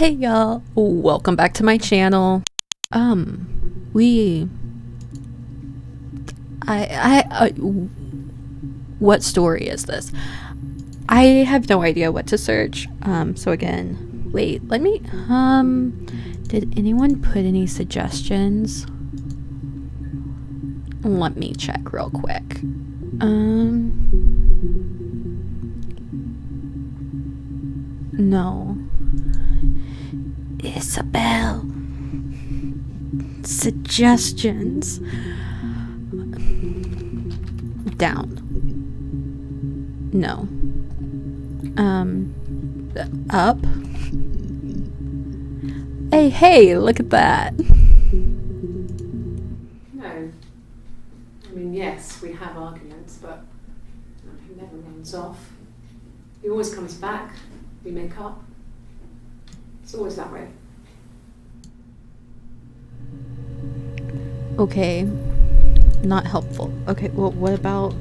Hey y'all, welcome back to my channel. What story is this? I have no idea what to search. So again, wait, did anyone put any suggestions? Let me check real quick. No. Isabel. Suggestions. Down. No. Up. Hey, look at that. No. I mean, yes, we have arguments, but he never runs off. He always comes back. We make up. It's always that way. Okay. Not helpful. Okay, well, what about...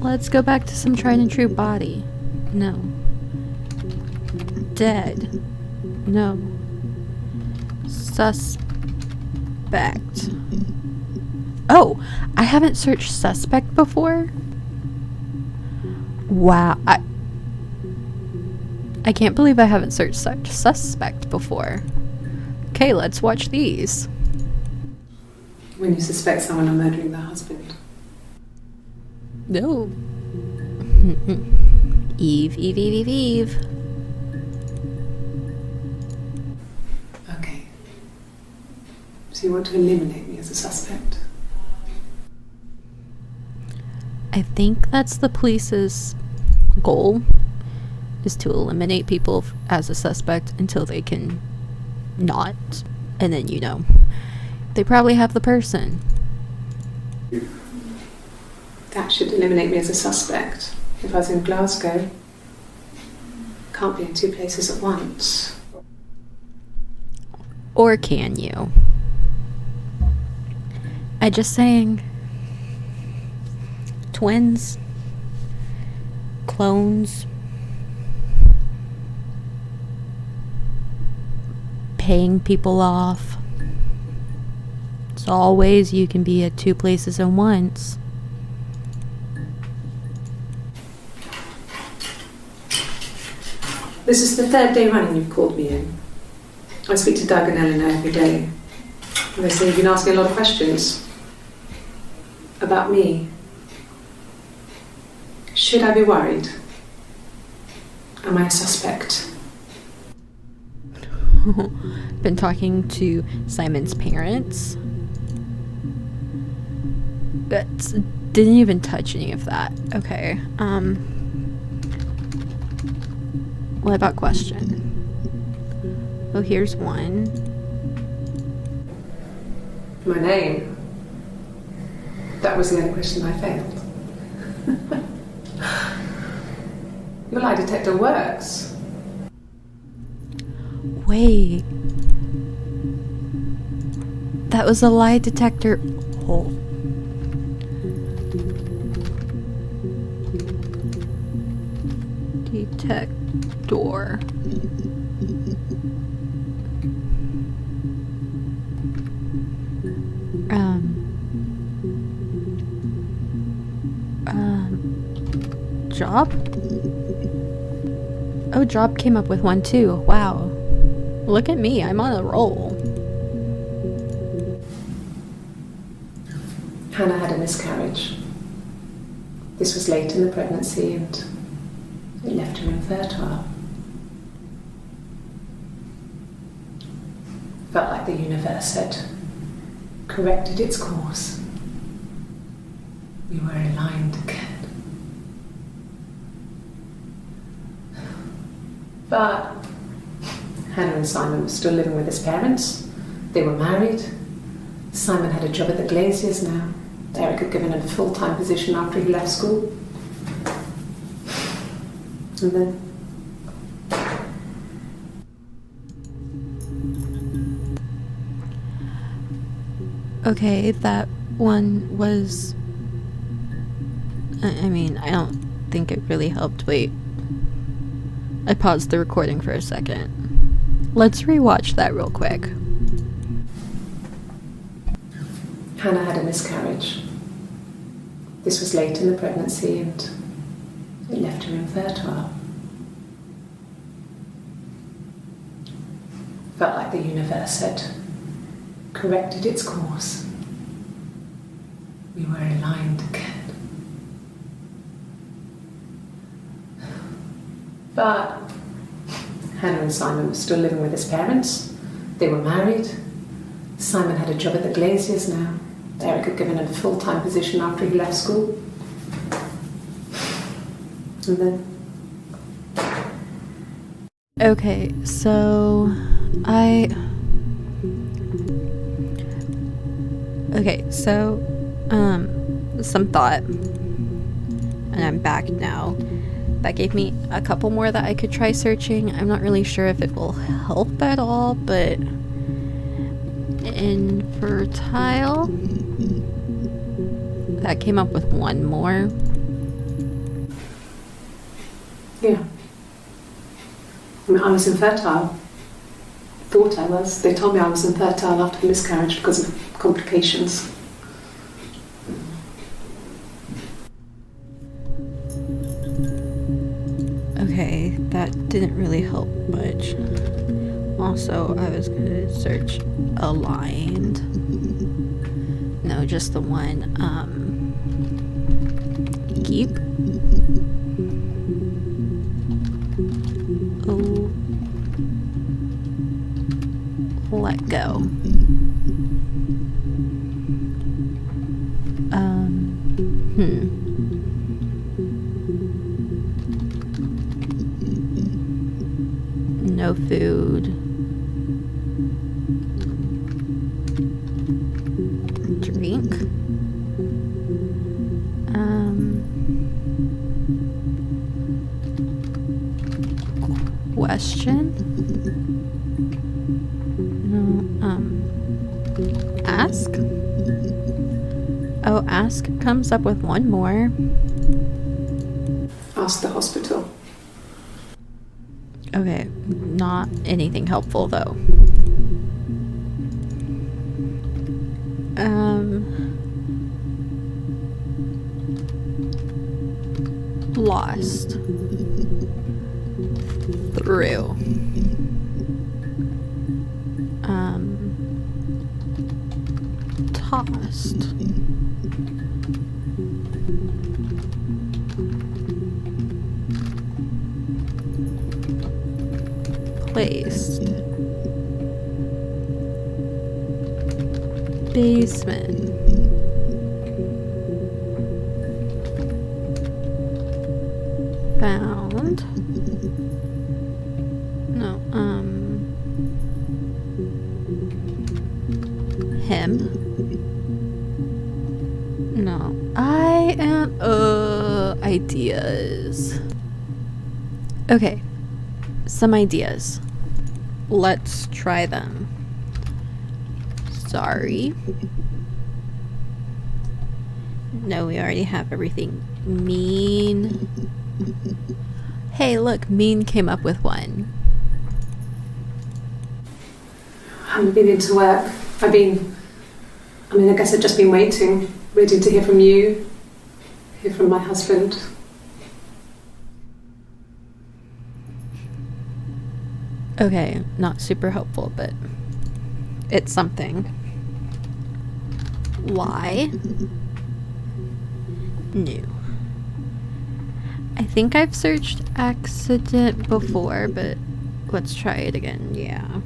Let's go back to some tried and true body. No. Dead. No. Suspect. Oh, I haven't searched suspect before. Wow, I can't believe I haven't searched suspect before. Okay, let's watch these. When you suspect someone of murdering their husband. No. Eve. Okay. So you want to eliminate me as a suspect? I think that's the police's goal, is to eliminate people as a suspect until they can not. And then, they probably have the person. That should eliminate me as a suspect. If I was in Glasgow, can't be in two places at once. Or can you? I just saying. Twins. Clones. Paying people off. It's always you can be at two places at once. This is the third day running you've called me in. I speak to Doug and Eleanor every day. And they say you've been asking a lot of questions. About me. Should I be worried? Am I a suspect? Been talking to Simon's parents. But didn't even touch any of that. Okay. What about question? Oh, here's one. My name? That was the only question I failed. Your lie detector works. Wait. That was a lie detector hole. Detector. Job? Oh, Job came up with one too. Wow. Look at me, I'm on a roll. Hannah had a miscarriage. This was late in the pregnancy and it left her infertile. Felt like the universe had corrected its course. We were aligned again. But Hannah and Simon were still living with his parents. They were married. Simon had a job at the Glaziers now. Eric had given him a full-time position after he left school. And then... Okay, that one was... I mean, I don't think it really helped. Wait. I paused the recording for a second. Let's rewatch that real quick. Hannah had a miscarriage. This was late in the pregnancy and it left her infertile. Felt like the universe had corrected its course. We were aligned again. But Hannah and Simon were still living with his parents. They were married. Simon had a job at the Glaziers now. Eric had given him a full-time position after he left school. And then... Okay, so... some thought. And I'm back now. That gave me a couple more that I could try searching. I'm not really sure if it will help at all, but... Infertile? That came up with one more. Yeah. I mean, I was infertile. Thought I was. They told me I was infertile after the miscarriage because of complications. Okay, that didn't really help much. Also, I was gonna search aligned. No, just the one. Keep. Oh. Let go. No food. Drink. Question. No, ask. Oh, ask comes up with one more. Ask the hospital. Okay, not anything helpful though. Lost. Through. Tossed. Placed. Basement. Found. No, him. No, I am, ideas. Okay, some ideas. Let's try them. Sorry. No, we already have everything. Mean. Hey, look, mean came up with one. I haven't been into work. I guess I've just been waiting to hear from you, hear from my husband. Okay, not super helpful, but it's something. Why? New. I think I've searched accident before, but let's try it again. Yeah.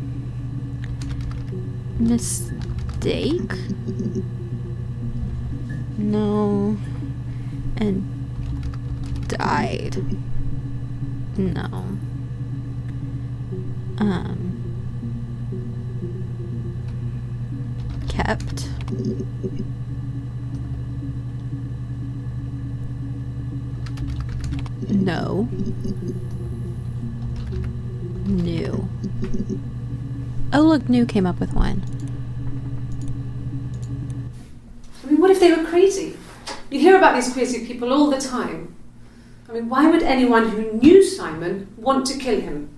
Mistake? No. And died. No. Kept. No. New. Oh look, new came up with one. I mean, if they were crazy? You hear about these crazy people all the time. I mean, why would anyone who knew Simon want to kill him?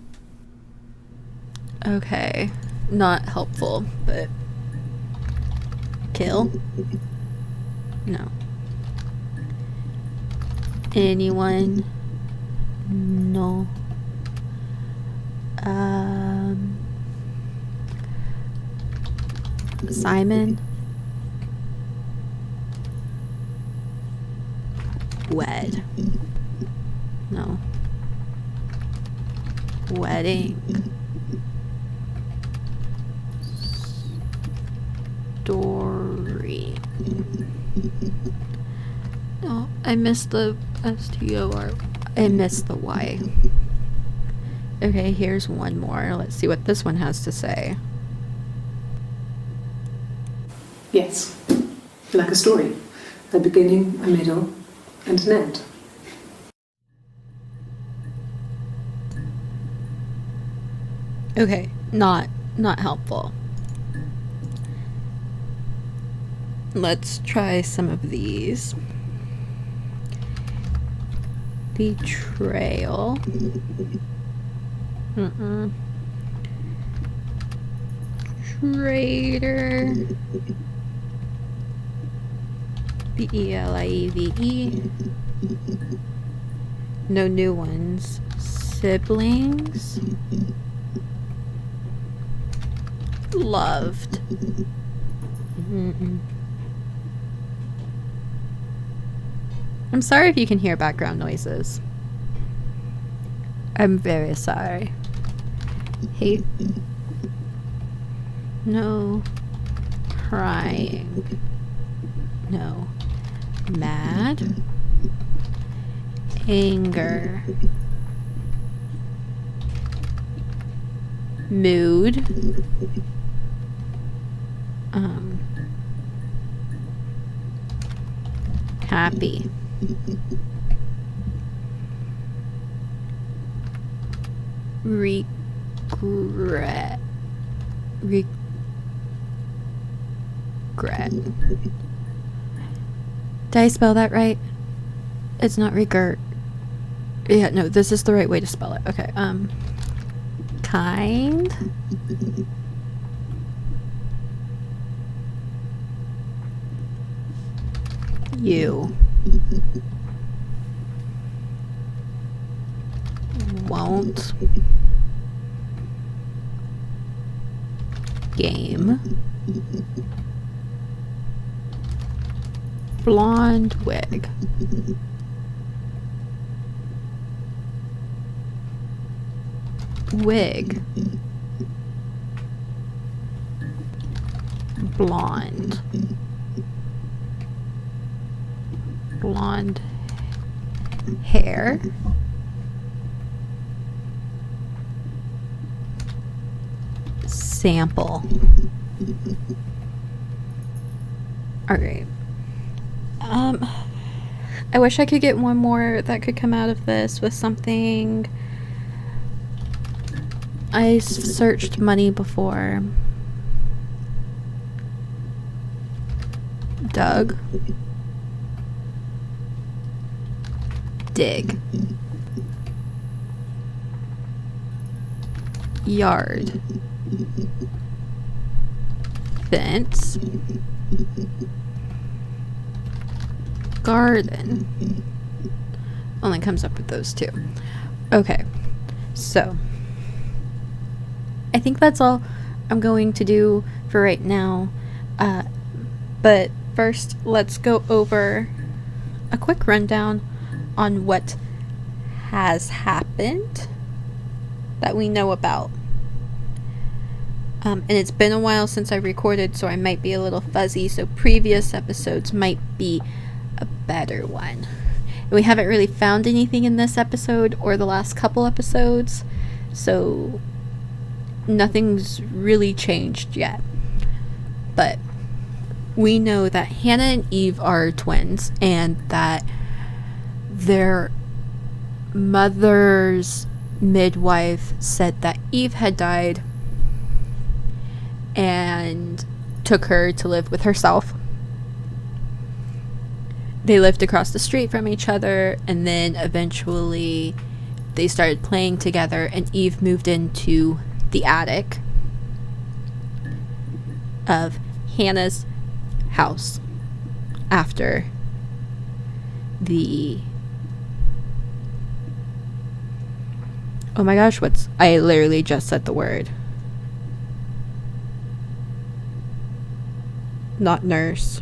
Okay. Not helpful, but... Kill? No. Anyone? No. Simon? Wed. No. Wedding. Story. Oh, I missed the STOR. I missed the Y. Okay, here's one more. Let's see what this one has to say. Yes, like a story. A beginning, a middle, and an end. Okay, not helpful. Let's try some of these. Betrayal. Traitor. BELIEVE. No new ones. Siblings. Loved. I'm sorry if you can hear background noises. I'm very sorry. Hate. No. Crying. No. Mad. Anger. Mood. Happy. Regret. Did I spell that right? It's not regret. Yeah, no, this is the right way to spell it. Okay, kind. You. Won't. Game. Blonde wig. Wig. Blonde. Blonde hair. Sample. Alright. I wish I could get one more that could come out of this with something. I searched money before. Doug. Dig. Yard. Fence. Garden. Only comes up with those two. Okay, so I think that's all I'm going to do for right now. But first, let's go over a quick rundown on what has happened that we know about. And it's been a while since I recorded, so I might be a little fuzzy, so previous episodes might be a better one. And we haven't really found anything in this episode or the last couple episodes, so nothing's really changed yet. But we know that Hannah and Eve are twins, and that their mother's midwife said that Eve had died and took her to live with herself. they lived across the street from each other, and then eventually they started playing together, and Eve moved into the attic of Hannah's house after the oh my gosh, I literally just said the word. Not nurse.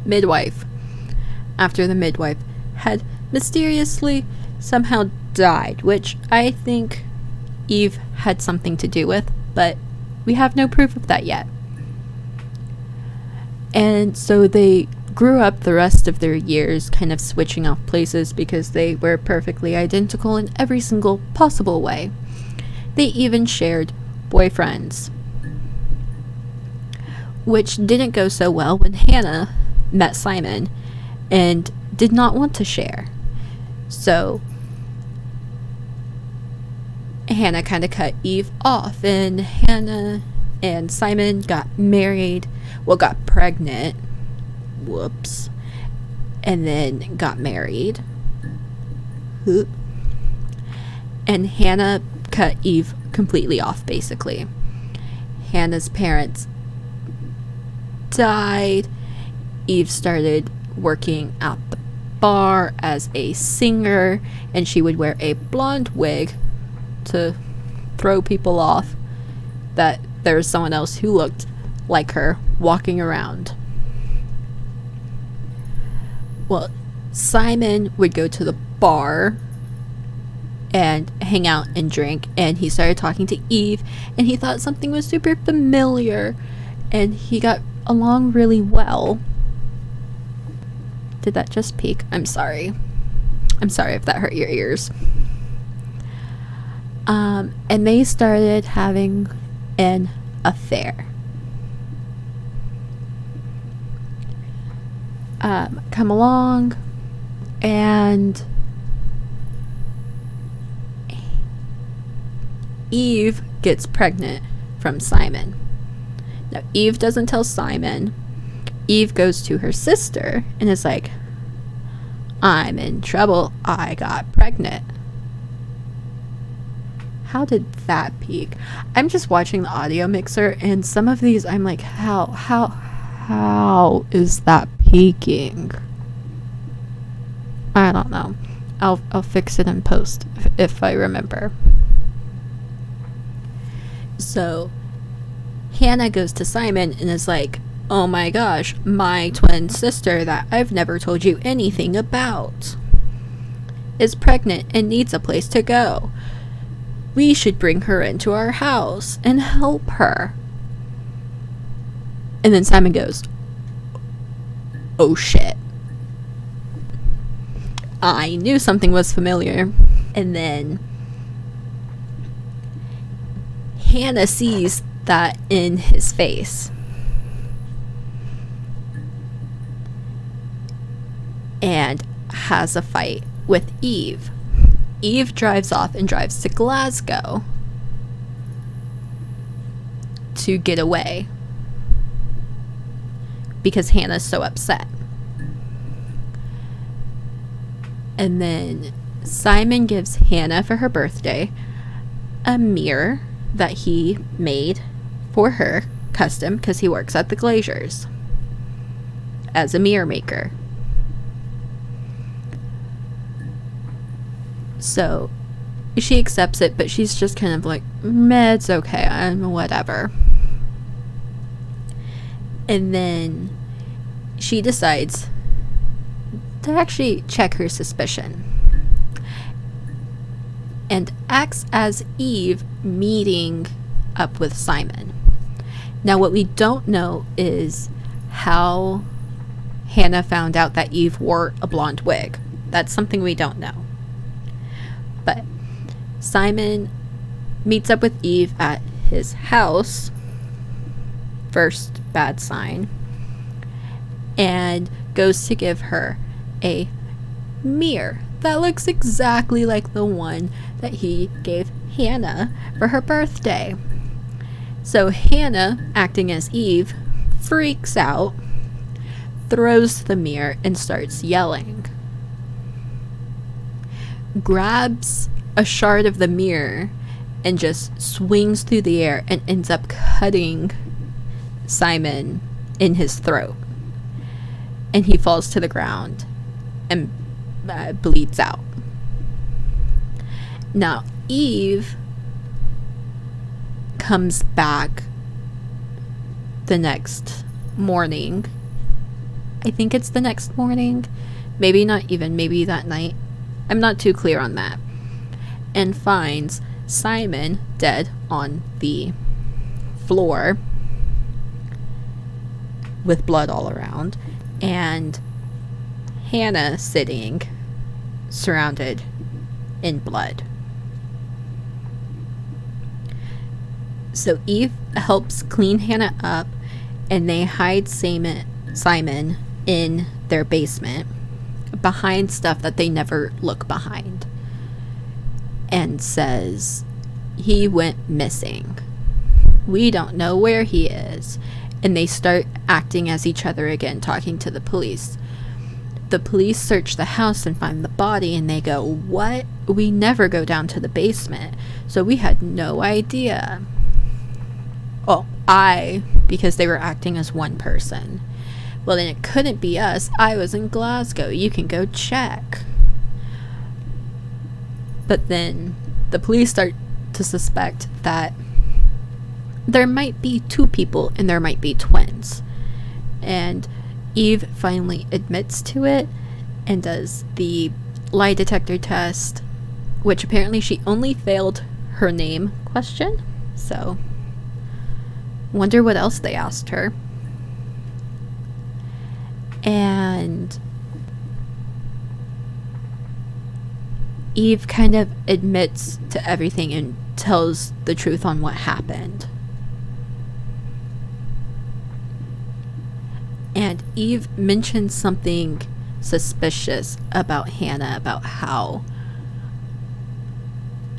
Midwife. After the midwife had mysteriously somehow died, which I think Eve had something to do with, but we have no proof of that yet. And so they grew up the rest of their years kind of switching off places because they were perfectly identical in every single possible way. They even shared boyfriends, which didn't go so well when Hannah met Simon and did not want to share. So Hannah kind of cut Eve off, and Hannah and Simon got married, got pregnant, whoops, and then got married. And Hannah cut Eve completely off, basically. Hannah's parents died. Eve started working at the bar as a singer, and she would wear a blonde wig to throw people off that there was someone else who looked like her walking around. Well, Simon would go to the bar and hang out and drink, and he started talking to Eve, and he thought something was super familiar, and he got along really well. Did that just peak? I'm sorry if that hurt your ears. And they started having an affair. Come along, and Eve gets pregnant from Simon. Now, Eve doesn't tell Simon. Eve goes to her sister and is like, I'm in trouble. I got pregnant. How did that peak? I'm just watching the audio mixer, and some of these I'm like, how is that peaking? I don't know. I'll fix it in post if I remember. So Hannah goes to Simon and is like, oh my gosh, my twin sister that I've never told you anything about is pregnant and needs a place to go. We should bring her into our house and help her. And then Simon goes, oh shit. I knew something was familiar. And then Hannah sees that in his face. And has a fight with Eve. Eve drives off and drives to Glasgow to get away because Hannah's so upset. And then Simon gives Hannah for her birthday a mirror that he made for her, custom, because he works at the Glaziers as a mirror maker. So she accepts it, but she's just kind of like, meh, it's okay, I'm whatever. And then she decides to actually check her suspicion and acts as Eve meeting up with Simon. Now, what we don't know is how Hannah found out that Eve wore a blonde wig. That's something we don't know. But Simon meets up with Eve at his house, first bad sign, and goes to give her a mirror that looks exactly like the one that he gave Hannah for her birthday. So Hannah, acting as Eve, freaks out, throws the mirror and starts yelling. Grabs a shard of the mirror and just swings through the air and ends up cutting Simon in his throat. And he falls to the ground and bleeds out. Now, Eve comes back the next morning. I think it's the next morning. Maybe not even, maybe that night. I'm not too clear on that. And finds Simon dead on the floor with blood all around, and Hannah sitting surrounded in blood. So Eve helps clean Hannah up, and they hide Simon in their basement behind stuff that they never look behind, and says he went missing. We don't know where he is. And they start acting as each other again, talking to the police. The police search the house and find the body, and they go, "What? We never go down to the basement, so we had no idea." Oh, because they were acting as one person. Well, then it couldn't be us. I was in Glasgow. You can go check. But then the police start to suspect that there might be two people and there might be twins. And Eve finally admits to it and does the lie detector test, which apparently she only failed her name question. So, wonder what else they asked her. And Eve kind of admits to everything and tells the truth on what happened. And Eve mentions something suspicious about Hannah, about how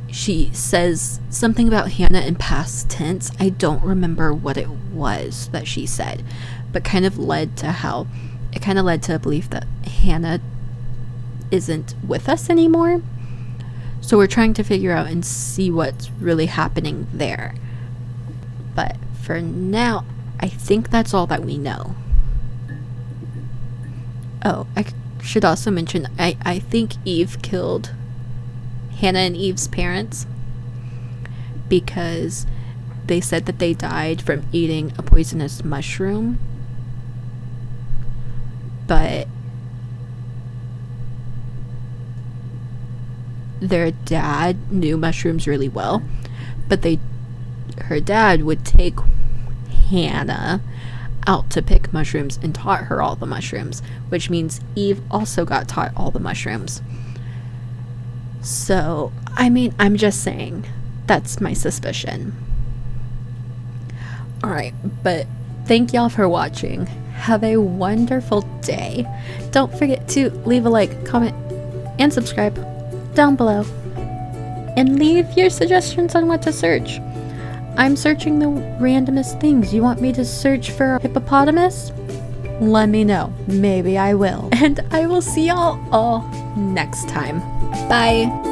she says something about Hannah in past tense. I don't remember what it was that she said, but kind of led to a belief that Hannah isn't with us anymore. So we're trying to figure out and see what's really happening there. But for now, I think that's all that we know. Oh, I should also mention, I think Eve killed Hannah and Eve's parents because they said that they died from eating a poisonous mushroom. But their dad knew mushrooms really well, but her dad would take Hannah out to pick mushrooms and taught her all the mushrooms, which means Eve also got taught all the mushrooms. So, I mean, I'm just saying, that's my suspicion. Alright, but thank y'all for watching. Have a wonderful day. Don't forget to leave a like, comment, and subscribe down below. And leave your suggestions on what to search. I'm searching the randomest things. You want me to search for a hippopotamus? Let me know. Maybe I will. And I will see y'all all next time. Bye.